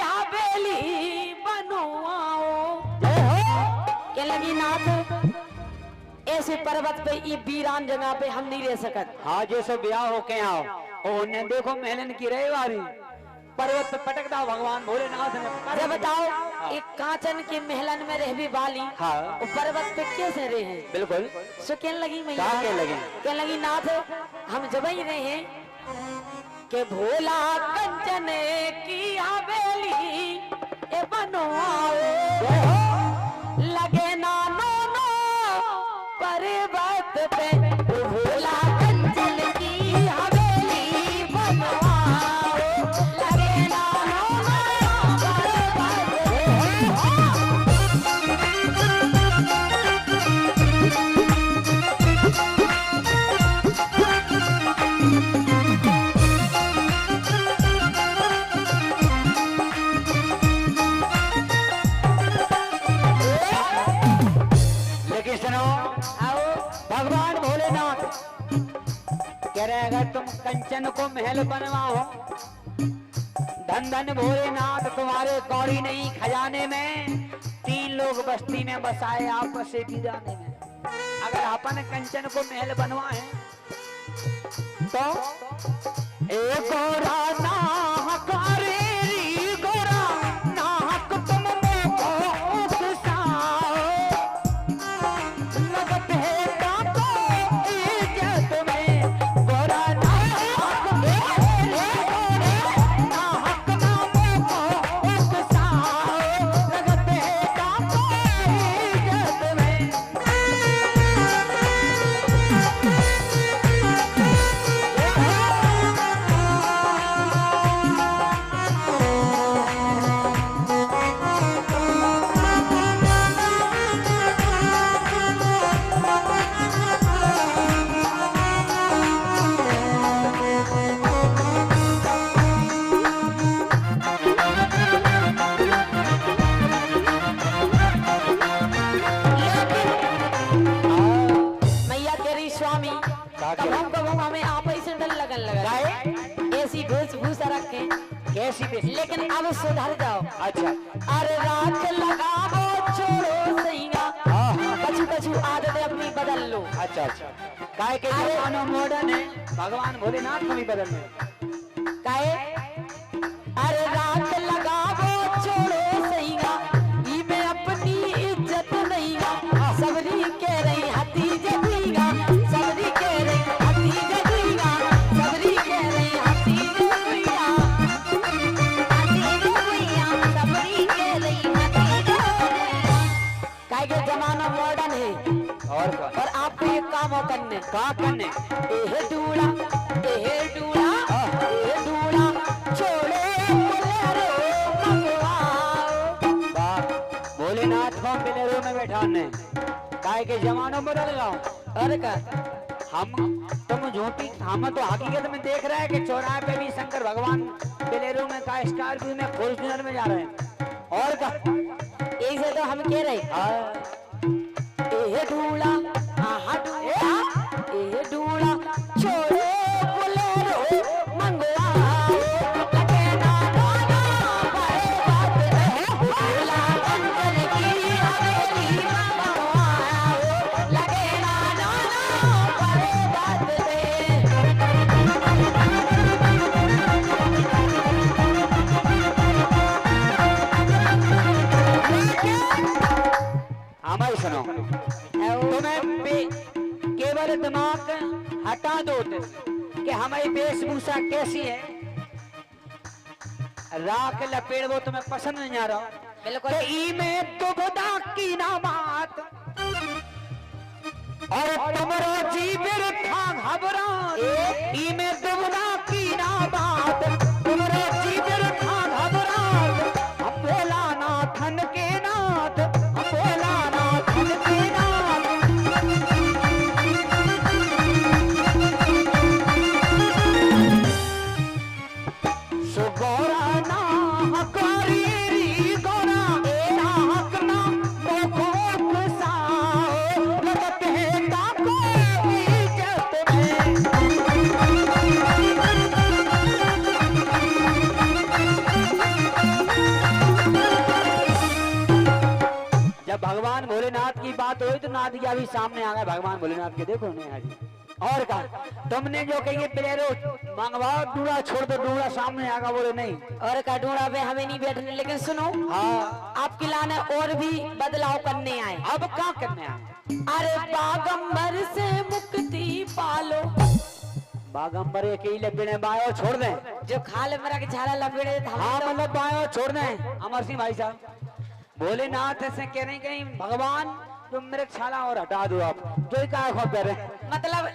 हवेली बनवाओ। क्या लगी नाथ ऐसे पर्वत पे ये वीरान जगह पे हम नहीं रह सकत। हाँ जैसे ब्याह हो के आओ और उन्हें देखो महलन की रहीवारी पर्वत पे पटकता भगवान भोलेनाथ ने। अरे बताओ एक कांचन के महलन में रह भी वाली हाँ और पर्वत पे कैसे रहे हैं? बिल्कुल सो कहने लगी मैया कहने लगी नाथ हम जब ही रहे हैं के भोला कंचन की हवेली ए बनवाओ। लगे ना नो पर्वत पे भोला कंचन की हवेली बनवाओ। लगे ना भगवान भोलेनाथ कह रहे अगर तुम कंचन को महल बनवाओ धन धन भोलेनाथ तुम्हारे कौड़ी नहीं खजाने में 3 लोग बस्ती में बसाए आपस से भी जाने में। अगर अपन कंचन को महल बनवाए तो एक गोरा ना हकारे गोरा ना हक तुम लेकिन अब सुधर जाओ। अच्छा अरे रात लगाओ छोड़ो सैया कछु कछु आदतें अपनी बदल लो। अच्छा अच्छा काय के जमाना मॉडर्न है भगवान भोलेनाथ को भी बदलने काय। अरे रात लगाओ छोड़ो सैया ई में अपनी इज्जत नहीं सबरी कह रही हती जदीगा सबरी कह रही हती जदीगा सबरी कह रही हती जदीगा जमाना मॉडर्न है और आपको एक काम हो करने का करने एहे डूड़ा छोड़े भोलेनाथ को बिलेरो में बैठाने काय के जमानों बदल गाओ। अरे का हम तुम झूठी हम तो हकीकत में देख रहे हैं कि चौराहे पे भी शंकर भगवान बिलेरो में का स्कॉर्पियो में फॉर्च्यूनर में जा रहे हैं। और का ऐसे तो हम कह रहे एहे डूड़ा एहे डूड़ा छोड़े बोलेरो मंगवाओ। लगे ना भोला कंचन की हवेली बनवाओ। लगे ना बात हमारी सुनो तुम्हें केवल दिमाग हटा दो कि हमारी वेशभूषा कैसी है राख लपेड़ वो तुम्हें पसंद नहीं आ रहा बिल्कुल ई में दुबदा की ना बात और तुमरो जीवर था घबरा ई में दुबदा की ना बात तुमरो जीवर था घबरा भोला नाथन के नाथ भोला नाथन के नाथ सो गौरा ना हकारी री गौरा ना हकना मोखोक साओ लगत है ताको इज्जत में ही तो नाथ किया, अभी सामने आ गए भगवान भोलेनाथ के, देखो नहीं हाजी। और कहा तुमने जो कही प्लेयरो मंगवाओ डूड़ा छोड़ दो, डूड़ा सामने आगा, बोले नहीं। और का ढूंढा पे हमें नहीं बैठने, लेकिन सुनो हाँ आपकी लाने और भी बदलाव करने आए। अब क्या करने आए? अरे बागंबर से मुक्ति पालो, बागंबर अकेले बिने बायो छोड़ दें, जो खाल मेरा के झाला लपेड़े हाँ मतलब बायो छोड़ दें। अमर सिंह भाई साहब भोलेनाथ से कह रहे कहीं भगवान तुम मेरे छाला और हटा दो, आप जो ही कहा खो करे, मतलब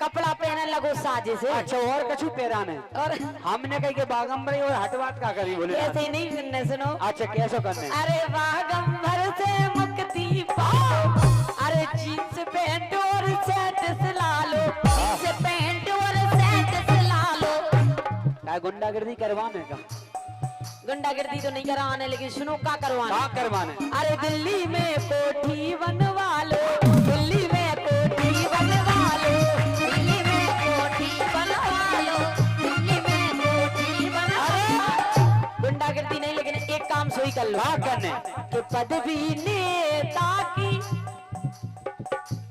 कपड़ा पहने लगो साजे से। अच्छा और कछु पेरा ने, और हमने कही के बागंबरी और हटवात का करी बोले ऐसे ही नहीं सुनने, सुनो। अच्छा कैसे करने? अरे बागंबर से मुक्ति पाओ, अरे जींस पैंट और शर्ट सिला लो, जींस पैंट और शर्ट सिला लो। क्या गुंडागर्दी करवाने का? गुंडागर्दी तो नहीं कराने, लेकिन सुनो क्या करवाना। क्या करवाने? अरे दिल्ली में कोठी बनवा लो, दिल्ली में कोठी बनवा लो, दिल्ली में कोठी बनवा लो, दिल्ली में कोठी बनवा लो। गुंडागर्दी नहीं, लेकिन एक काम सोई कर लो। क्या करने? कि पदवी नेता की,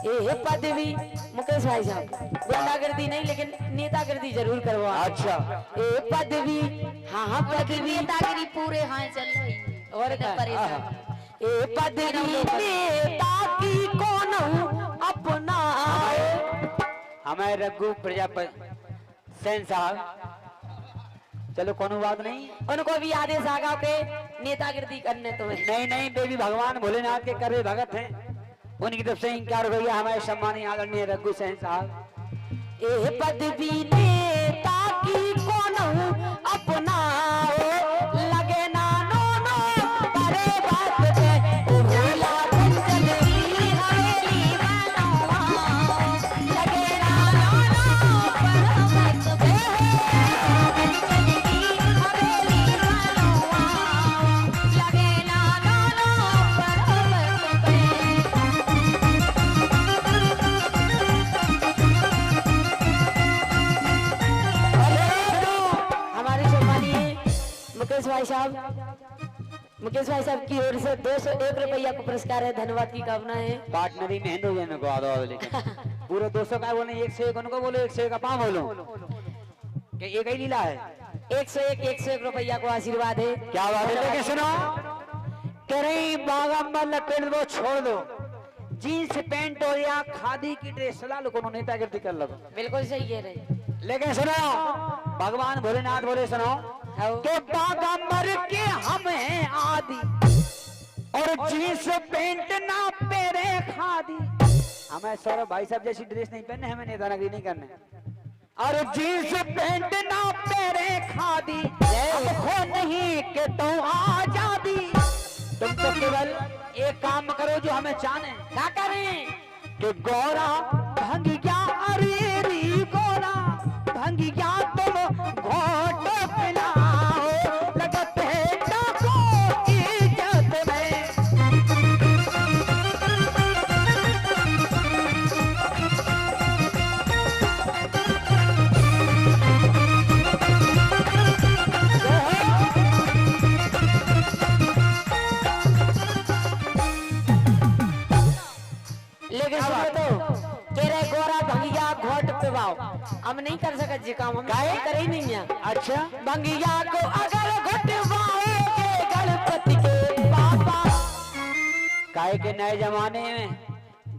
ये पदवी मुकेश भाई साहब, गुंडागर्दी नहीं लेकिन नेतागर्दी जरूर करवा। अच्छा ये पदवी, हाँ पदवी नेतागिरी पूरे हाँ चल रही और क्या? परेशान। ए पदवी नेता की कौन अपना, हमारे रघु प्रजापति सेन साहब, चलो कोनो बात नहीं, उनको भी आदेश आगा के नेतागिरी करने तुम्हें। नहीं नहीं बेबी भगवान भोलेनाथ के करे भगत हैं, उनकी तरफ से इंकार हो गया हमारे सम्मानीय आदरणीय रघु सेन साहब। ए पदवी नेता की कौन अपना, लगे ना नो नो करे बात पे, भोला कंचन की हवेली बनवा, लगे ना नो नो पर बात पे, कंचन की हवेली बनवा, लगे ना नो नो पर बात पे। हमारे सम्मानीय मुकेश भाई साहब की ओर से 201 रुपया को पुरस्कार है, धन्यवाद की कामना है। पार्टनरी में हो जाने को आदो लेकिन पूरे 200 का बोले 101 उनको बोलो 101 का पाँव बोलो कि एक ही लीला है। 101 रुपया को आशीर्वाद है। क्या बात है? लेकिन सुनो कह रही बागंबर लपेट दो छोड़ दो, जीन्स पैंट और या खादी की ड्रेस ला लो, कोनो नेतागिरी कर लो। बिल्कुल सही कह रहे। लेकिन सुनो भगवान भोलेनाथ बोले सुनो कि बागंबर के हम हैं आदि, और जीन्स पैंट ना पहने खादी। हमें सौरभ भाई साहब जैसी ड्रेस नहीं पहनने, हमें नेतागिरी नहीं करने, और जीन्स पैंट ना पहने खादी, हो नहीं के तो आजादी। तुम तो केवल एक काम करो जो हमें चाहे। क्या करें? कि गौरा भंग गया, अरे री गौरा भंग गया, तुम घोट पिलाओ, लगत है डाको इज्जत में। लेकिन सुनो तो कह रहे गोरा भंगिया घोट पे वाओ, हम नहीं कर सकते जी काम, हम करे ही नहीं है। अच्छा भंगिया को अगर घटवाओगे गणपति के पापा, काय के नए जमाने में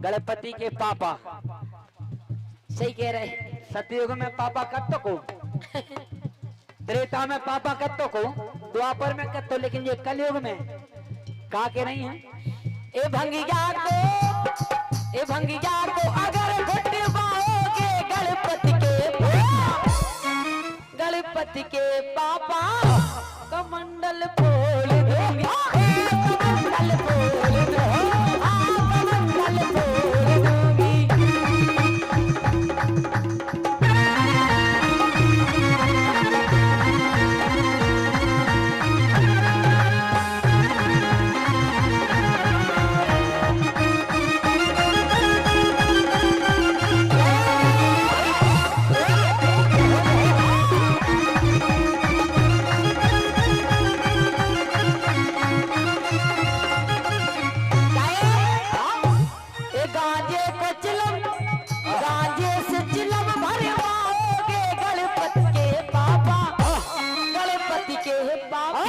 गणपति के पापा, सही कह रहे। सतयुग में पापा कत्तो को, त्रेता में पापा कत्तो को, द्वापर में कत्तो, लेकिन ये कलयुग में का के नहीं है। ए भंगिया को अगर घटवाओगे गणपति के पापा, कमंडल फोड़ दूंगी, कमंडल फोड़ दूंगी, कमंडल फोड़ दूंगी। पापा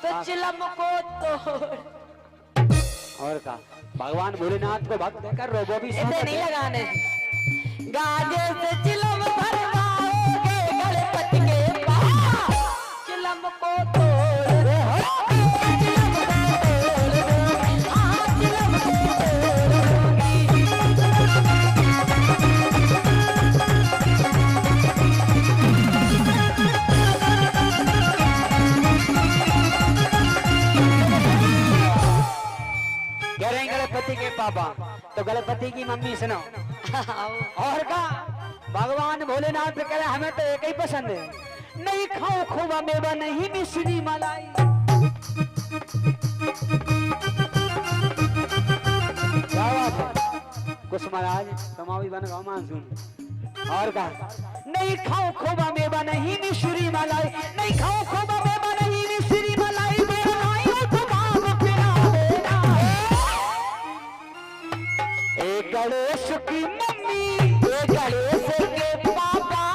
तो चिलम को तोड़। और का भगवान भोलेनाथ को भक्त देकर रोबो भी इसे नहीं लगाने। गाजे से चिलम भरवाओगे गणपति के पास, चिलम को तोड़ दो, चिलम को तोड़ दो, हाँ चिलम को तोड़ दूंगी। कह रहे हैं गणपति के पापा, तो गणपति की मम्मी सुनो। और का भगवान भोलेनाथ कह रहे हमें तो एक ही पसंद है, नहीं खाओ खोबा मेवा नहीं मिश्री मलाई। क्या बात है कुछ महाराज तुम भी बन गो मानसून। और का नहीं खाओ खोबा मेवा नहीं मिश्री मलाई, नहीं खाओ खोबा मेवा नहीं मिश्री मलाई। गणेश की मम्मी, ये गणेश के पापा,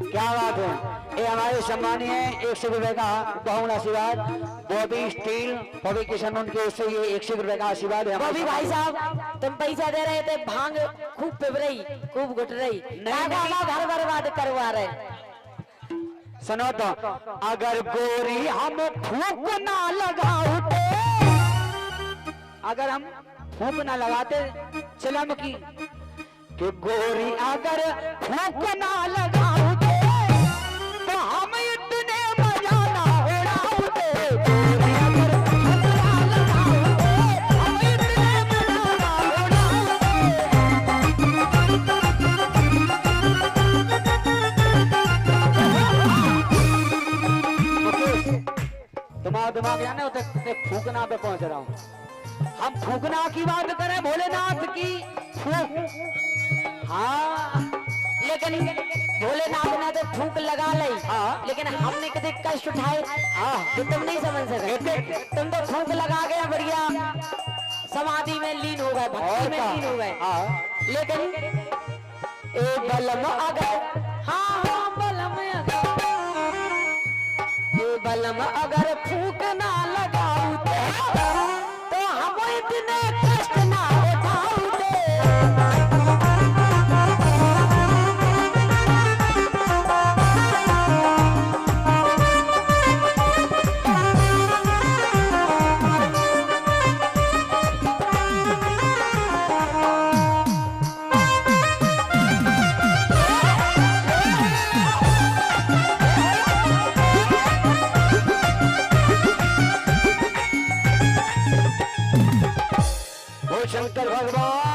क्या बात है। ये हमारे सम्मानीय 100 रुपए का बहुमूल आशीर्वाद बॉबी स्टील फैब्रिकेशन उनके उससे ये 100 रुपए का आशीर्वाद है। बॉबी भाई साहब तुम पैसा दे रहे थे, भांग खूब पिब रही, खूब घुट रही, घर बर्बाद करवा रहे। सुनो तो, अगर गोरी हम फूक ना लगाते, अगर हम फूक ना लगाते चिलम की, कि गोरी अगर फूक ना लगाते तो हम इतने मजा ना उड़ाते। गोरी अगर फूक ना लगाते हम इतने मजा ना तुम्हारा दिमाग जाने होते फूकना पे पहुंच रहा हूँ। हम फूकना की बात करें भोलेनाथ की फूक, हाँ लेकिन भोलेनाथ ने तो फूंक लगा ली, हाँ। लेकिन हमने कभी कष्ट उठाए, तो तुम नहीं समझ सके। तुम तो फूंक लगा गए बढ़िया समाधि में लीन हो गए, भक्ति में लीन हो गए। लेकिन ए बलम अगर, हाँ हाँ बलम अगर, ये बलम अगर फूंक ना लगाऊ तो हम इतने कष्ट ना उठाऊते। शंकर भगवान